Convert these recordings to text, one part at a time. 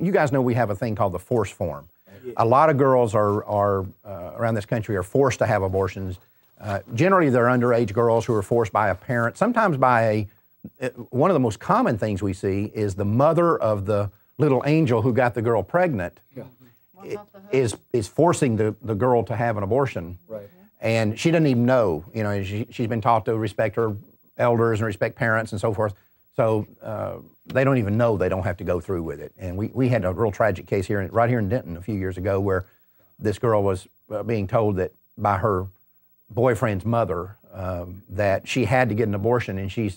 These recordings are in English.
you guys know we have a thing called the force form. A lot of girls are around this country are forced to have abortions. Generally, they're underage girls who are forced by a parent, sometimes by one of the most common things we see is the mother of the little angel who got the girl pregnant is forcing the girl to have an abortion. Right. And she doesn't even know, you know, she's been taught to respect her elders and respect parents and so forth. So they don't even know they don't have to go through with it. And we had a real tragic case here, right here in Denton a few years ago where this girl was being told that by her boyfriend's mother that she had to get an abortion. And she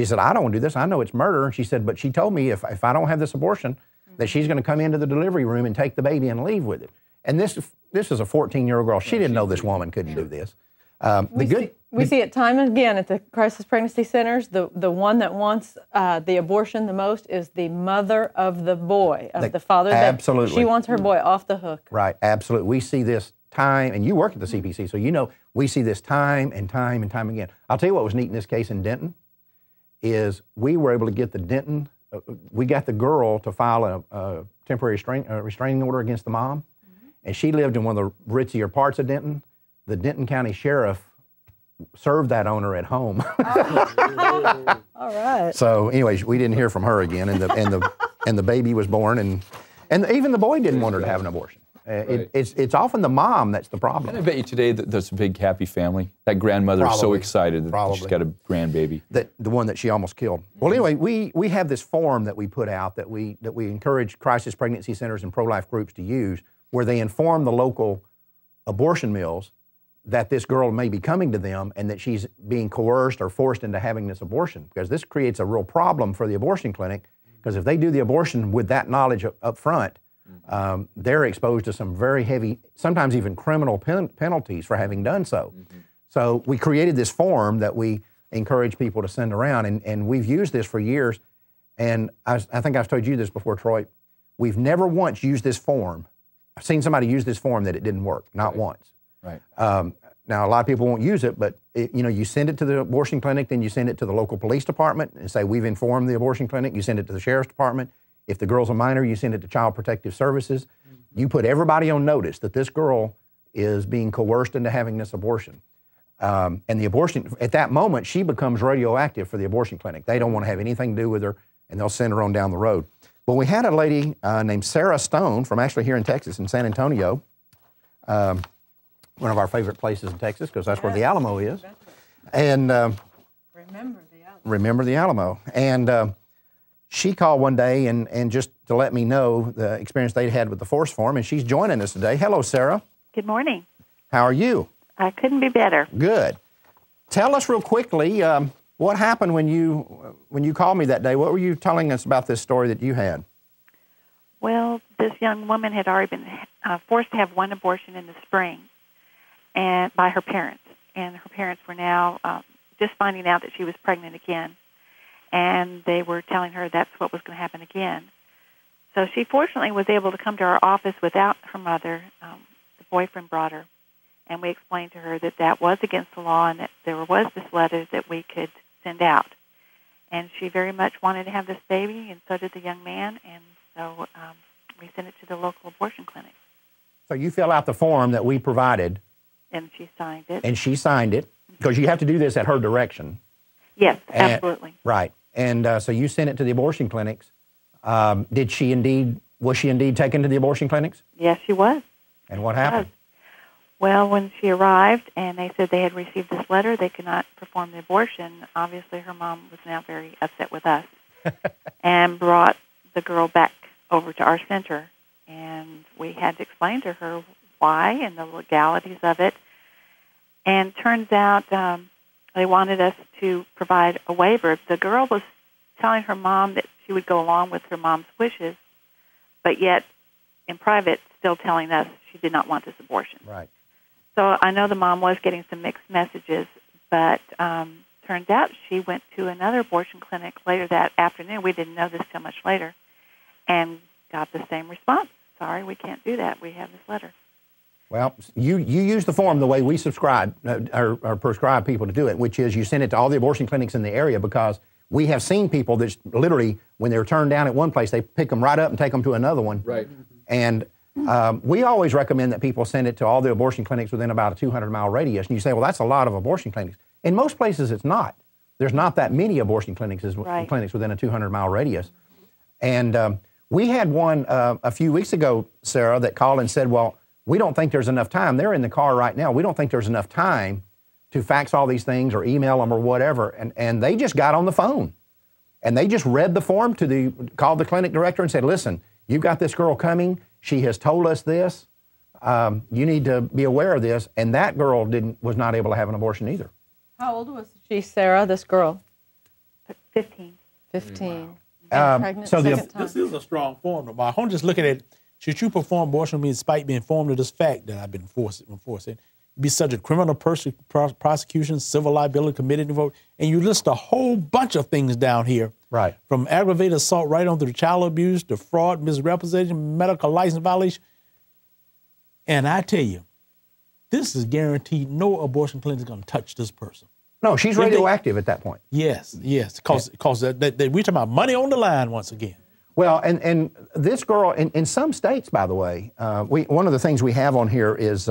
said, I don't want to do this. I know it's murder. And she said, but she told me if I don't have this abortion, that she's going to come into the delivery room and take the baby and leave with it. And this is a 14-year-old girl. She didn't know this woman couldn't do this. We see it time and again at the crisis pregnancy centers. The one that wants the abortion the most is the mother of the boy, of the father. Absolutely. She wants her boy off the hook. Right, absolutely. We see this time, and you work at the CPC, so you know we see this time and time and time again. I'll tell you what was neat in this case in Denton is we were able to get the Denton, we got the girl to file a temporary restraining order against the mom, and she lived in one of the ritzier parts of Denton. The Denton County Sheriff served that owner at home. Oh. All right. So, anyways, we didn't hear from her again, and the baby was born, and even the boy didn't want her to have an abortion. Right. It's often the mom that's the problem. And I bet you today that there's a big happy family. That grandmother is so excited that she's got a grandbaby. The one that she almost killed. Well, anyway, we have this form that we put out that we encourage crisis pregnancy centers and pro-life groups to use, where they inform the local abortion mills that this girl may be coming to them and that she's being coerced or forced into having this abortion, because this creates a real problem for the abortion clinic, because if they do the abortion with that knowledge up front, they're exposed to some very heavy, sometimes even criminal penalties for having done so. So we created this form that we encourage people to send around, and we've used this for years. And I think I've told you this before, Troy. We've never once used this form. I've seen somebody use this form that it didn't work, not once. Right. Now, a lot of people won't use it, but you send it to the abortion clinic, then you send it to the local police department and say, we've informed the abortion clinic. You send it to the sheriff's department. If the girl's a minor, you send it to Child Protective Services. You put everybody on notice that this girl is being coerced into having this abortion. And the abortion, at that moment, she becomes radioactive for the abortion clinic. They don't want to have anything to do with her, and they'll send her on down the road. But we had a lady named Sarah Stone from actually here in Texas, in San Antonio, one of our favorite places in Texas, because that's where the Alamo is. And remember the Alamo. And she called one day and just to let me know the experience they'd had with the force form, and she's joining us today. Hello, Sarah. Good morning. How are you? I couldn't be better. Good. Tell us real quickly what happened when you called me that day. What were you telling us about this story that you had? Well, this young woman had already been forced to have one abortion in the spring, and by her parents. And her parents were now just finding out that she was pregnant again. And they were telling her that's what was going to happen again. So she fortunately was able to come to our office without her mother. The boyfriend brought her. And we explained to her that that was against the law and that there was this letter that we could send out. And she very much wanted to have this baby, and so did the young man. And so we sent it to the local abortion clinic. So you fill out the form that we provided. And she signed it. And she signed it, because you have to do this at her direction. Yes, absolutely. Right. And so you sent it to the abortion clinics. Was she indeed taken to the abortion clinics? Yes, she was. And what happened? Well, when she arrived and they said they had received this letter, they could not perform the abortion. Obviously, her mom was now very upset with us and brought the girl back over to our center. And we had to explain to her why and the legalities of it. And turns out they wanted us to provide a waiver. The girl was telling her mom that she would go along with her mom's wishes, but yet in private still telling us she did not want this abortion. Right. So I know the mom was getting some mixed messages, but turns out she went to another abortion clinic later that afternoon. We didn't know this till much later, and got the same response. Sorry, we can't do that. We have this letter. Well, you use the form the way we subscribe or prescribe people to do it, which is you send it to all the abortion clinics in the area, because we have seen people that literally, when they're turned down at one place, they pick them right up and take them to another one. Right. And we always recommend that people send it to all the abortion clinics within about a 200-mile radius. And you say, well, that's a lot of abortion clinics. In most places, it's not. There's not that many abortion clinics within a 200-mile radius. And we had one a few weeks ago, Sarah, that called and said, well, we don't think there's enough time. They're in the car right now. We don't think there's enough time to fax all these things or email them or whatever. And they just got on the phone. And they just read the form called the clinic director and said, listen, you've got this girl coming. She has told us this. You need to be aware of this. And that girl was not able to have an abortion either. How old was she, Sarah, this girl? 15. 15. Wow. Pregnant So second time. this is a strong form. I'm just looking at, should you perform abortion despite being informed of this fact that I've been enforcing? Be subject to criminal prosecution, civil liability committed, and you list a whole bunch of things down here. Right. From aggravated assault right on to the child abuse, the fraud, misrepresentation, medical license violation. And I tell you, this is guaranteed no abortion clinic is going to touch this person. No, she's radioactive at that point. Yes, because we're talking about money on the line once again. Well, and this girl, in some states, by the way, one of the things we have on here is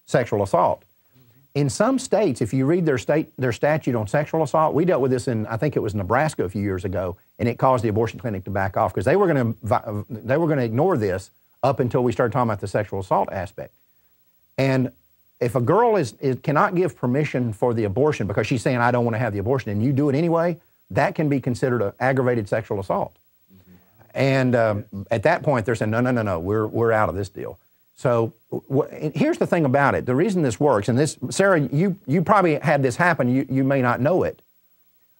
sexual assault. In some states, if you read their statute on sexual assault, we dealt with this in, I think it was Nebraska a few years ago, and it caused the abortion clinic to back off because they were going to ignore this up until we started talking about the sexual assault aspect. And if a girl cannot give permission for the abortion because she's saying, I don't want to have the abortion, and you do it anyway, that can be considered an aggravated sexual assault. And at that point, they're saying, no, we're out of this deal. So here's the thing about it. The reason this works, and this, Sarah, you probably had this happen. You may not know it.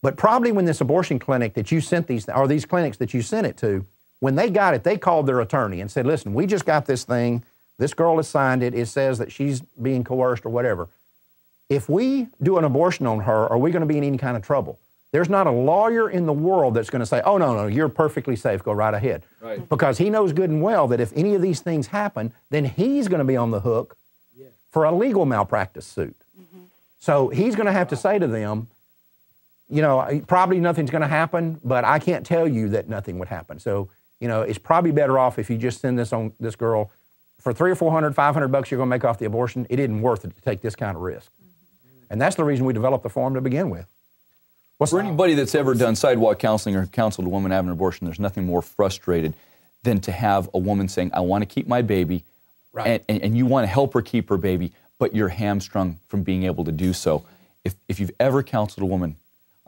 But probably when this abortion clinic that you sent these clinics that you sent it to, when they got it, they called their attorney and said, listen, we just got this thing. This girl has signed it. It says that she's being coerced or whatever. If we do an abortion on her, are we going to be in any kind of trouble? There's not a lawyer in the world that's going to say, oh, no, you're perfectly safe, go right ahead. Right. Because he knows good and well that if any of these things happen, then he's going to be on the hook for a legal malpractice suit. Mm-hmm. So he's going to have to say to them, probably nothing's going to happen, but I can't tell you that nothing would happen. So, it's probably better off if you just send this girl for $300 or $400, $500 you're going to make off the abortion. It isn't worth it to take this kind of risk. Mm-hmm. And that's the reason we developed the form to begin with. For anybody that's ever done sidewalk counseling or counseled a woman having an abortion, there's nothing more frustrated than to have a woman saying, I want to keep my baby, right. and you want to help her keep her baby, but you're hamstrung from being able to do so. If you've ever counseled a woman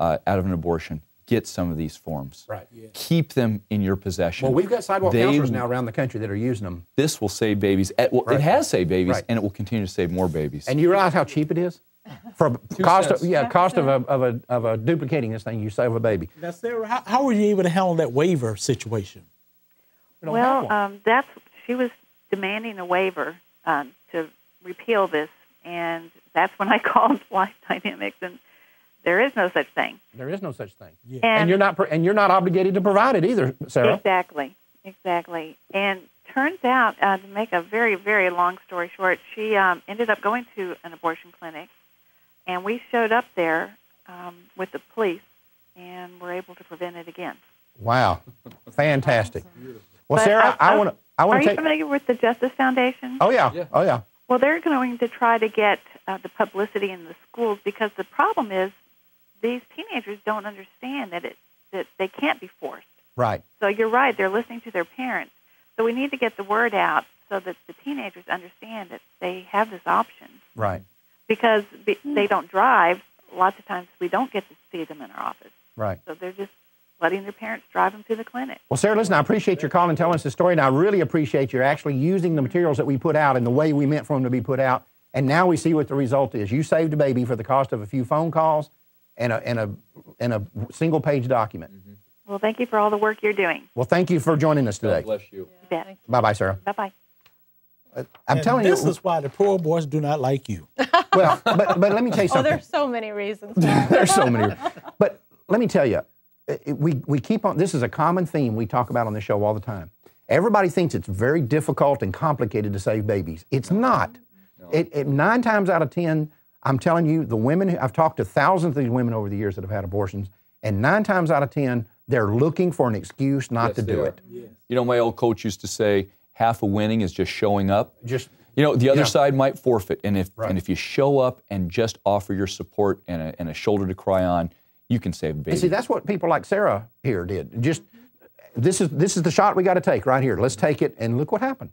out of an abortion, get some of these forms. Right. Yeah. Keep them in your possession. Well, we've got sidewalk counselors now around the country that are using them. This will save babies. Well, right. It has saved babies, right. And it will continue to save more babies. And you realize how cheap it is? For cost of duplicating this thing, you save a baby. Now, Sarah, how were you able to handle that waiver situation? Well, she was demanding a waiver to repeal this, and that's when I called Life Dynamics, and there is no such thing. There is no such thing. Yeah. And you're not obligated to provide it either, Sarah. Exactly. And turns out, to make a very, very long story short, she ended up going to an abortion clinic. And we showed up there with the police and were able to prevent it again. Wow, fantastic! Well, Sarah, I want to. Are you familiar with the Justice Foundation? Oh yeah. Oh yeah. Well, they're going to try to get the publicity in the schools because the problem is these teenagers don't understand that they can't be forced. Right. So you're right; they're listening to their parents. So we need to get the word out so that the teenagers understand that they have this option. Right. Because they don't drive, lots of times we don't get to see them in our office. Right. So they're just letting their parents drive them to the clinic. Well, Sarah, listen, I appreciate your calling and telling us the story, and I really appreciate you actually using the materials that we put out in the way we meant for them to be put out, and now we see what the result is. You saved a baby for the cost of a few phone calls and a single-page document. Mm-hmm. Well, thank you for all the work you're doing. Well, thank you for joining us today. God bless you. Yeah. Bye-bye, Sarah. Bye-bye. I'm telling you. This is why the poor boys do not like you. Well, but let me tell you something. There's so many reasons. There's so many. But let me tell you, we keep on, this is a common theme we talk about on this show all the time. Everybody thinks it's very difficult and complicated to save babies. It's not. No. 9 times out of 10, I'm telling you, the women, I've talked to thousands of these women over the years that have had abortions, And 9 times out of 10, they're looking for an excuse not to do it. Yes. You know, my old coach used to say, half of winning is just showing up. Just, You know, the other Yeah. side might forfeit, and if Right. and if you show up and just offer your support and a shoulder to cry on, you can save a baby. and see, that's what people like Sarah here did. Just, this is the shot we got to take right here. Let's take it, and look what happened.